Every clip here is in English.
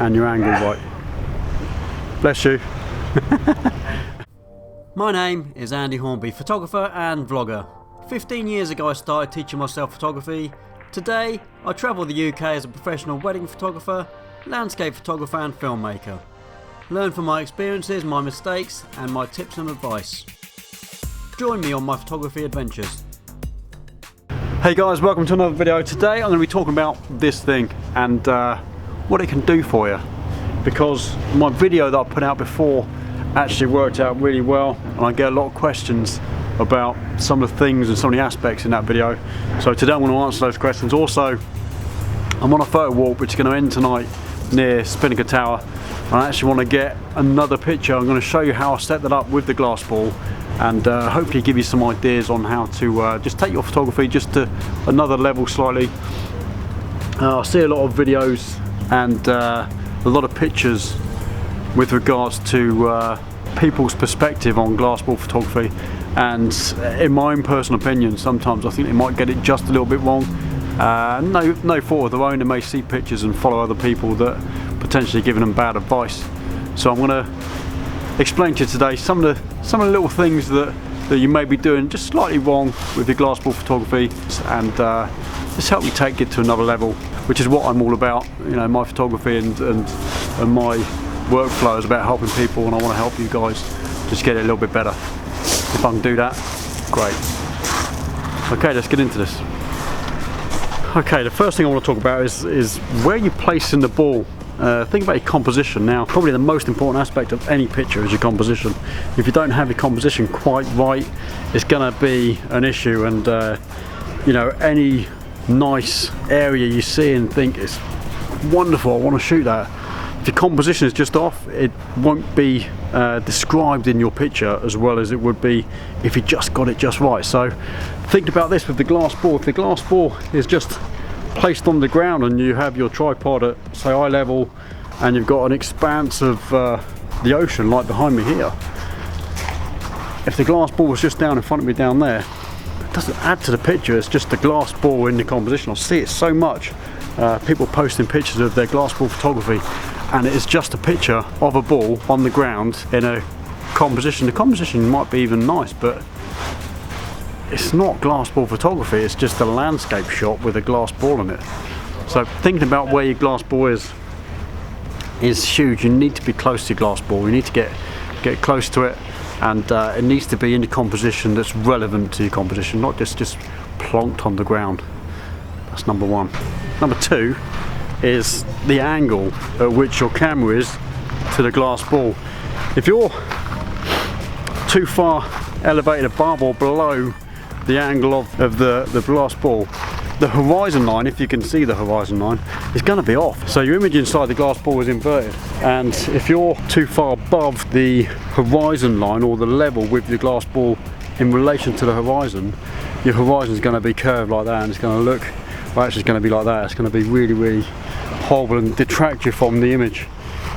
and your angle right. Bless you. My name is Andy Hornby, photographer and vlogger. 15 years ago I started teaching myself photography. Today I travel the UK as a professional wedding photographer, landscape photographer and filmmaker. Learn from my experiences, my mistakes and my tips and advice. Join me on my photography adventures. Hey guys, welcome to another video. Today I'm going to be talking about this thing and what it can do for you, because my video that I put out before actually worked out really well and I get a lot of questions about some of the things and some of the aspects in that video. So today I'm going to answer those questions. Also, I'm on a photo walk which is going to end tonight near Spinnaker Tower. I actually want to get another picture. I'm going to show you how I set that up with the glass ball and hopefully give you some ideas on how to just take your photography just to another level slightly. I see a lot of videos and a lot of pictures with regards to people's perspective on glass ball photography, and in my own personal opinion sometimes I think they might get it just a little bit wrong. No fault of their own, they may see pictures and follow other people that potentially giving them bad advice. So I'm going to explain to you today some of the little things that you may be doing just slightly wrong with your glass ball photography, and just help you take it to another level, which is what I'm all about. You know, my photography and my workflow is about helping people, and I want to help you guys just get it a little bit better. If I can do that, great. Okay, let's get into this. Okay, the first thing I want to talk about is where you're placing the ball. Think about your composition. Now, probably the most important aspect of any picture is your composition. If you don't have your composition quite right, it's going to be an issue, and you know, any nice area you see and think it's wonderful, I want to shoot that, if your composition is just off, it won't be described in your picture as well as it would be if you just got it just right. So think about this with the glass ball. If the glass ball is just placed on the ground and you have your tripod at say eye level and you've got an expanse of the ocean like behind me here, if the glass ball was just down in front of me down there, it doesn't add to the picture. It's just the glass ball in the composition. I see it so much, people posting pictures of their glass ball photography and it is just a picture of a ball on the ground in a composition. The composition might be even nice, but it's not glass ball photography, it's just a landscape shot with a glass ball in it. So thinking about where your glass ball is huge. You need to be close to your glass ball, you need to get close to it, and it needs to be in the composition that's relevant to your composition, not just plonked on the ground. That's number one. Number two is the angle at which your camera is to the glass ball. If you're too far elevated above or below the angle of the glass ball, the horizon line, if you can see the horizon line, is going to be off. So your image inside the glass ball is inverted, and if you're too far above the horizon line or the level with your glass ball in relation to the horizon, your horizon is going to be curved like that, and it's going to look, well, actually it's going to be like that. It's going to be really, really horrible and detract you from the image.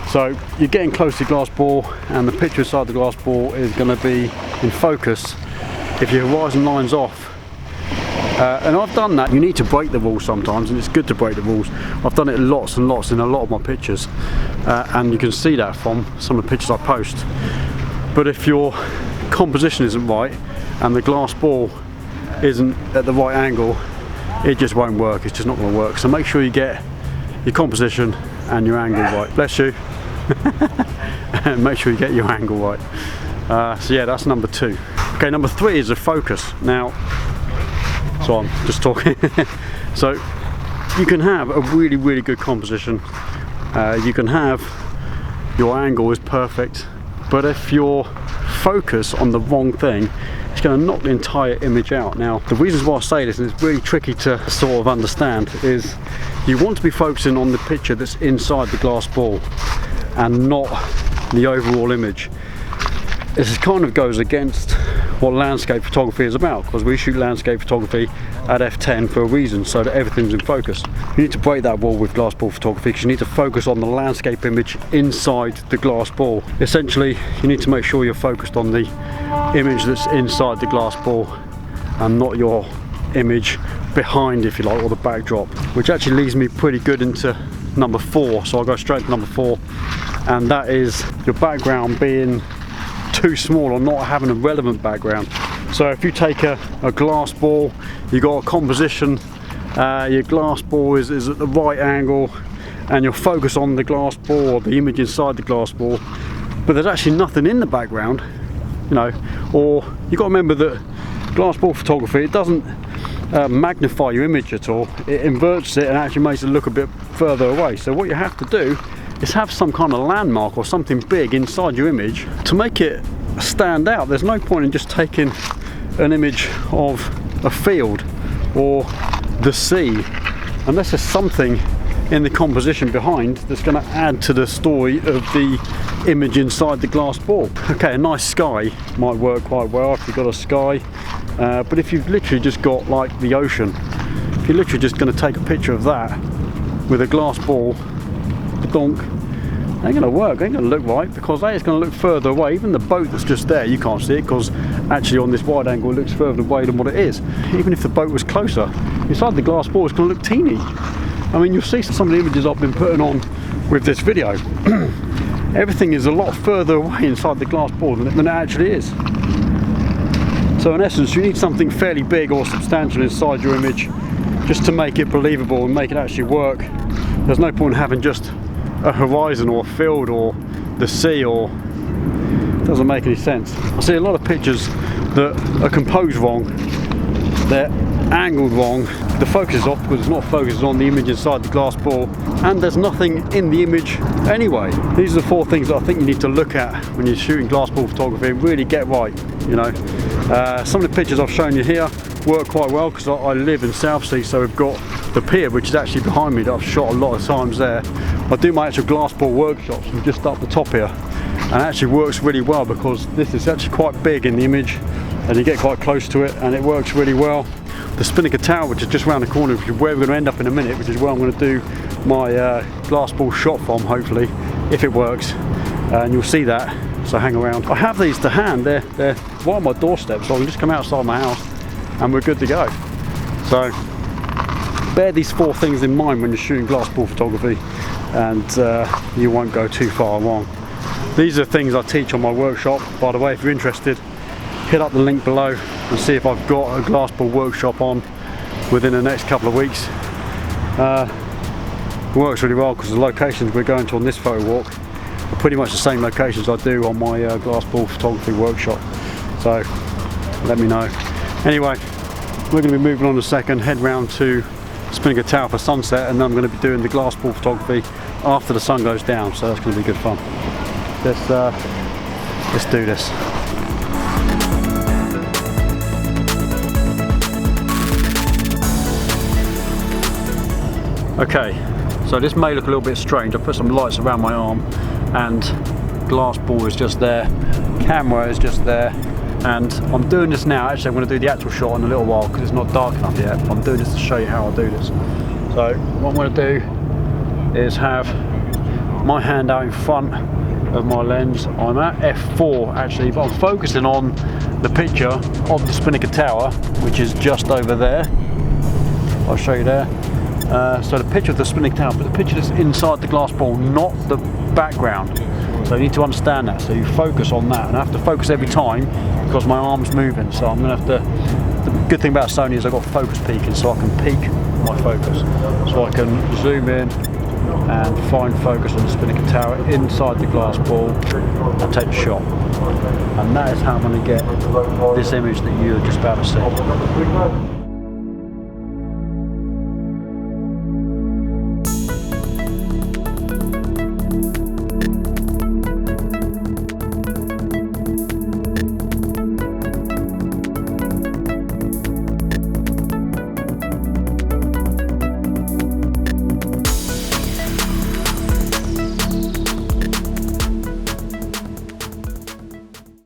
So you're getting close to the glass ball and the picture inside the glass ball is going to be in focus if your horizon line's off. And I've done that. You need to break the rules sometimes, and it's good to break the rules. I've done it lots and lots in a lot of my pictures, and you can see that from some of the pictures I post. But if your composition isn't right and the glass ball isn't at the right angle, it just won't work. It's just not going to work. So make sure you get your composition and your angle right. Bless you. And make sure you get your angle right. So yeah, that's number two. Okay, number three is the focus. Now, so I'm just talking. So you can have a really, really good composition. You can have your angle is perfect, but if your focus on the wrong thing, it's going to knock the entire image out. Now, the reasons why I say this, and it's really tricky to sort of understand, is you want to be focusing on the picture that's inside the glass ball and not the overall image. This kind of goes against what landscape photography is about, because we shoot landscape photography at f10 for a reason, so that everything's in focus. You need to break that wall with glass ball photography, because you need to focus on the landscape image inside the glass ball. Essentially, you need to make sure you're focused on the image that's inside the glass ball and not your image behind, if you like, or the backdrop, which actually leads me pretty good into number 4, so I'll go straight to number 4, and that is your background being too small or not having a relevant background. So if you take a glass ball, you've got a composition, your glass ball is at the right angle, and you'll focus on the glass ball or the image inside the glass ball, but there's actually nothing in the background, you know, or you've got to remember that glass ball photography, it doesn't magnify your image at all. It inverts it and actually makes it look a bit further away. So what you have to do is have some kind of landmark or something big inside your image to make it stand out. There's no point in just taking an image of a field or the sea unless there's something in the composition behind that's going to add to the story of the image inside the glass ball. Okay, a nice sky might work quite well if you've got a sky, but if you've literally just got like the ocean, if you're literally just going to take a picture of that with a glass ball, donk, ain't going to work, ain't going to look right, because A, it's going to look further away. Even the boat that's just there, you can't see it because actually on this wide angle it looks further away than what it is. Even if the boat was closer, inside the glass ball it's going to look teeny. I mean, you'll see some of the images I've been putting on with this video. Everything is a lot further away inside the glass ball than it actually is. So in essence, you need something fairly big or substantial inside your image just to make it believable and make it actually work. There's no point in having just a horizon or a field or the sea, or it doesn't make any sense. I see a lot of pictures that are composed wrong, they're angled wrong, the focus is off because it's not focused on the image inside the glass ball, and there's nothing in the image anyway. These are the 4 things that I think you need to look at when you're shooting glass ball photography and really get right, you know. Some of the pictures I've shown you here work quite well because I live in Southsea, so we've got the pier which is actually behind me that I've shot a lot of times there. I do my actual glass ball workshops from just up the top here, and it actually works really well because this is actually quite big in the image and you get quite close to it and it works really well. The Spinnaker Tower, which is just around the corner, which is where we're going to end up in a minute, which is where I'm going to do my glass ball shot from, hopefully, if it works, and you'll see that, so hang around. I have these to hand, they're right on my doorstep, so I can just come outside my house and we're good to go. So bear these 4 things in mind when you're shooting glass ball photography, and you won't go too far wrong. These are things I teach on my workshop. By the way, if you're interested, hit up the link below and see if I've got a glass ball workshop on within the next couple of weeks. It works really well because the locations we're going to on this photo walk are pretty much the same locations I do on my glass ball photography workshop, so let me know. Anyway, we're going to be moving on in a second, head round to Spinnaker Tower for sunset, and then I'm going to be doing the glass ball photography after the sun goes down, so that's going to be good fun. Let's do this. Okay, so this may look a little bit strange. I put some lights around my arm and glass ball is just there, camera is just there, and I'm doing this now. Actually, I'm going to do the actual shot in a little while because it's not dark enough yet. I'm doing this to show you how I do this. So what I'm going to do is have my hand out in front of my lens. I'm at f4 actually, but I'm focusing on the picture of the Spinnaker Tower, which is just over there. I'll show you there. So the picture of the Spinnaker Tower, but the picture that's inside the glass ball, not the background. So you need to understand that. So you focus on that, and I have to focus every time because my arm's moving. So I'm going to have to. The good thing about Sony is I've got focus peaking, so I can peak my focus, so I can zoom in and find focus on the Spinnaker Tower inside the glass ball and take the shot. And that is how I'm going to get this image that you're just about to see.